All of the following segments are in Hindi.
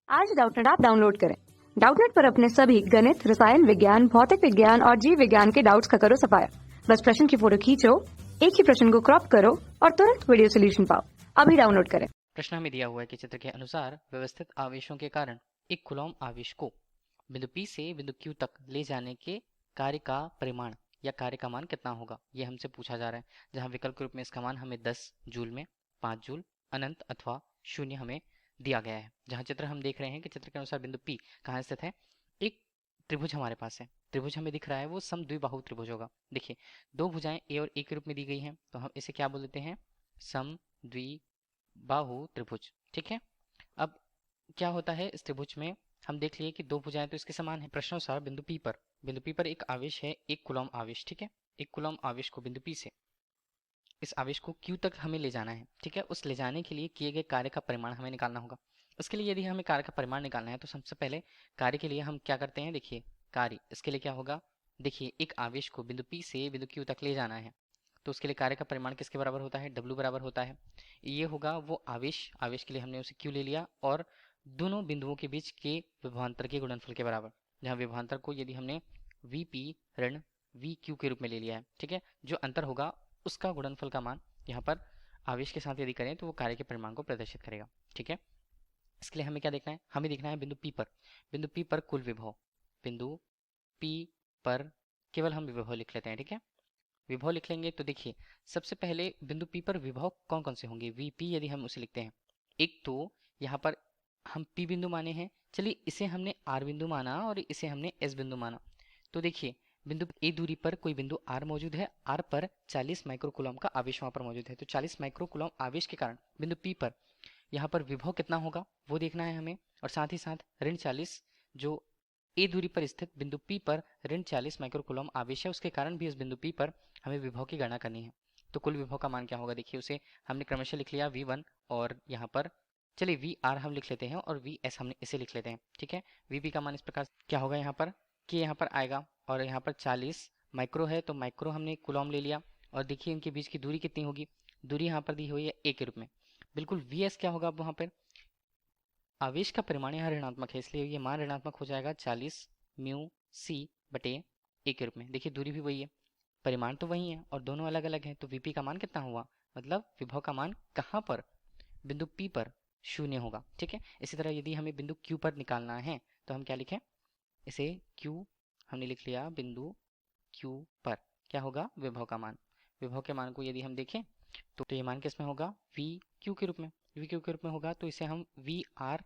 आज डाउटनेट ऐप डाउनलोड करें। डाउटनेट पर अपने सभी गणित, रसायन विज्ञान, भौतिक विज्ञान और जीव विज्ञान के डाउट्स का करो सफाया। बस प्रश्न की फोटो खींचो, एक ही प्रश्न को क्रॉप करो और तुरंत वीडियो सोल्यूशन पाओ। अभी डाउनलोड करें। प्रश्न हमें दिया हुआ है कि चित्र के अनुसार व्यवस्थित आवेशों के कारण एक कूलॉम आवेश को बिंदु P से बिंदु Q तक ले जाने के कार्य का परिमाण या कार्य का मान कितना होगा, ये हमसे पूछा जा रहा है। जहां विकल्प रूप में इसका मान हमें 10 जूल में, 5 जूल, अनंत अथवा शून्य हमें दिया गया है। जहां चित्र हम देख रहे हैं कि चित्र के अनुसार बिंदु P कहाँ स्थित है, एक त्रिभुज हमारे पास है। त्रिभुज हमें दिख रहा है वो समद्विबाहु त्रिभुज होगा। देखिए, दो भुजाएं ए और ए के रूप में दी गई हैं, तो हम इसे क्या बोल देते हैं, समद्विबाहु त्रिभुज। ठीक है, अब क्या होता है इस त्रिभुज में, हम देख लिए कि दो भुजाएं तो इसके समान है। प्रश्नानुसार बिंदु P पर एक आवेश है, एक कूलॉम आवेश। ठीक है, एक कूलॉम आवेश को बिंदु P से इस आवेश को Q तक हमें ले जाना है। ठीक है, उस ले जाने के लिए किए गए कार्य का परिमाण हमें निकालना होगा। उसके लिए यदि हमें कार्य का परिमाण निकालना है तो सबसे पहले कार्य के लिए हम क्या करते हैं, देखिए कार्य इसके लिए क्या होगा, देखिए एक आवेश को बिंदु P से बिंदु Q तक ले जाना है, तो उसके लिए कार्य का परिमाण किसके बराबर होता है, W बराबर होता है। ये होगा वो आवेश के लिए हमने उसे Q ले लिया, और दोनों बिंदुओं के बीच के विभवांतर के गुणनफल के बराबर, जहाँ विभवांतर को यदि हमने Vp ऋण VQ के रूप में ले लिया है। ठीक है, जो अंतर होगा उसका गुणनफल का मान यहाँ पर आवेश के साथ यदि करें तो वो कार्य के परिमाण को प्रदर्शित करेगा। ठीक है, इसके लिए हमें क्या देखना है, हमें देखना है बिंदु P पर कुल विभव। बिंदु P पर केवल हम विभव लिख लेते हैं। ठीक है, विभव लिख लेंगे तो देखिए सबसे पहले बिंदु P पर विभव कौन कौन से होंगे, Vp यदि हम उसे लिखते हैं, एक तो यहाँ पर हम P बिंदु माने हैं, चलिए इसे हमने R बिंदु माना और इसे हमने S बिंदु माना। तो देखिए बिंदु A दूरी पर कोई बिंदु R मौजूद है, R पर 40 माइक्रोकूलम का आवेश वहां पर मौजूद है, तो 40 माइक्रोकूलम आवेश के कारण बिंदु P पर यहाँ पर विभव कितना होगा वो देखना है हमें, और साथ ही साथ ऋण 40 जो A दूरी पर स्थित बिंदु P पर ऋण 40 माइक्रोकूलम आवेश है, उसके कारण भी इस बिंदु P पर हमें विभव की गणना करनी है। तो कुल विभव का मान क्या होगा, देखिए उसे हमने क्रमशः लिख लिया V1, और यहाँ पर चलिए VR हम लिख लेते हैं और VS हमने इसे लिख लेते हैं। ठीक है, VP का मान इस प्रकार क्या होगा, यहाँ पर कि यहाँ पर आएगा, और यहाँ पर 40 माइक्रो है तो माइक्रो हमने कूलॉम ले लिया, और देखिए इनके बीच की दूरी कितनी होगी, दूरी यहाँ पर दी हुई है A के रूप में। बिल्कुल VS क्या होगा, अब वहाँ पर आवेश का परिमाण यहाँ ऋणात्मक है, इसलिए ये मान ऋणात्मक हो जाएगा 40 म्यू C बटे A के रूप में। देखिए दूरी भी वही है, परिमाण तो वही है और दोनों अलग अलग हैं, तो VP का मान कितना हुआ, मतलब विभव का मान कहाँ पर, बिंदु P पर शून्य होगा। ठीक है, इसी तरह यदि हमें बिंदु Q पर निकालना है तो हम क्या लिखें, इसे Q हमने लिख लिया, बिंदु Q पर क्या होगा विभव का मान। विभव के मान को यदि हम देखें तो ये मान किस में होगा, VQ के रूप में, VQ के रूप में होगा, तो इसे हम VR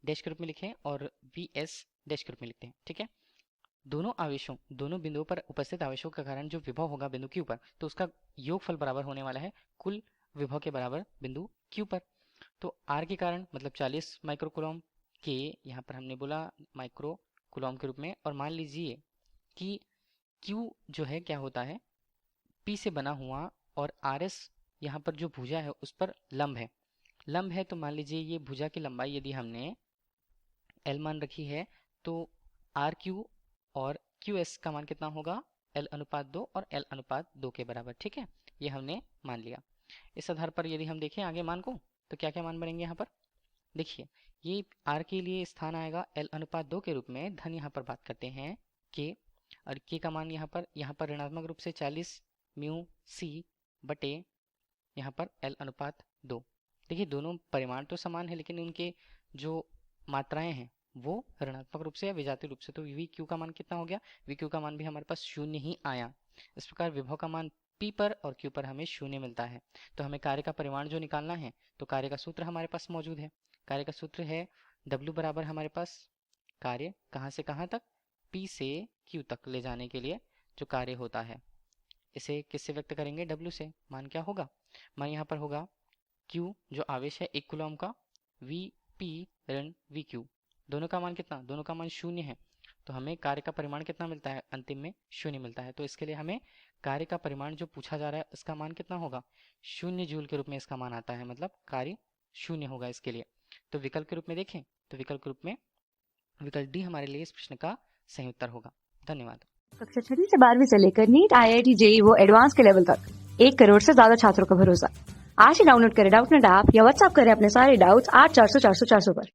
डैश के रूप में लिखें और VS डैश के रूप में लिखते हैं। ठीक है, दोनों आवेशों, दोनों बिंदुओं पर उपस्थित आवेशों के कारण जो विभव होगा बिंदु Q पर, तो उसका योगफल बराबर होने वाला है कुल विभव के बराबर बिंदु Q पर। तो R के कारण मतलब 40 माइक्रोकूलम के यहाँ पर हमने बोला माइक्रो कूलॉम के रूप में, और मान लीजिए कि Q जो है क्या होता है, P से बना हुआ, और RS यहाँ पर जो भुजा है उस पर लंब है, तो मान लीजिए ये भुजा की लंबाई यदि हमने L मान रखी है तो RQ और QS का मान कितना होगा, L अनुपात 2 और L अनुपात 2 के बराबर। ठीक है, ये हमने मान लिया। इस आधार पर यदि हम देखें आगे मान को, तो क्या क्या मान बनेंगे यहाँ पर, देखिए ये R के लिए स्थान आएगा L अनुपात 2 के रूप में, धन यहाँ पर बात करते हैं K, और K का मान यहाँ पर ऋणात्मक रूप से 40 म्यू C बटे यहाँ पर L अनुपात 2। देखिए दोनों परिमाण तो समान है, लेकिन उनके जो मात्राएं हैं वो ऋणात्मक रूप से या विजातीय रूप से, तो VQ का मान कितना हो गया, VQ का मान भी हमारे पास शून्य ही आया। इस प्रकार विभव का मान P पर और Q पर हमें शून्य मिलता है। तो हमें कार्य का परिमाण जो निकालना है, तो कार्य का सूत्र हमारे पास मौजूद है। कार्य का सूत्र है W बराबर हमारे पास कार्य कहाँ से कहाँ तक, P से Q तक ले जाने के लिए जो कार्य होता है, इसे किससे व्यक्त करेंगे, W से। मान क्या होगा, मान यहाँ पर होगा Q जो आवेश है 1 कूलॉम का, VP ऋण VQ, दोनों का मान कितना, दोनों का मान शून्य है, तो हमें कार्य का परिमाण कितना मिलता है, अंतिम में शून्य मिलता है। तो इसके लिए हमें कार्य का परिमाण जो पूछा जा रहा है इसका मान कितना होगा, 0 जूल के रूप में इसका मान आता है, मतलब कार्य शून्य होगा इसके लिए। तो विकल्प के रूप में देखें तो विकल्प के रूप में विकल्प डी हमारे लिए इस प्रश्न का सही उत्तर होगा। धन्यवाद। कक्षा 6 से 12वीं से लेकर नीट, IIT, JEE वो एडवांस के लेवल तक 1 करोड़ से ज्यादा छात्रों का भरोसा। आज ही डाउनलोड करें डाउटनेट ऐप या व्हाट्सएप करें अपने सारे डाउट्स 8400 400 400 पर।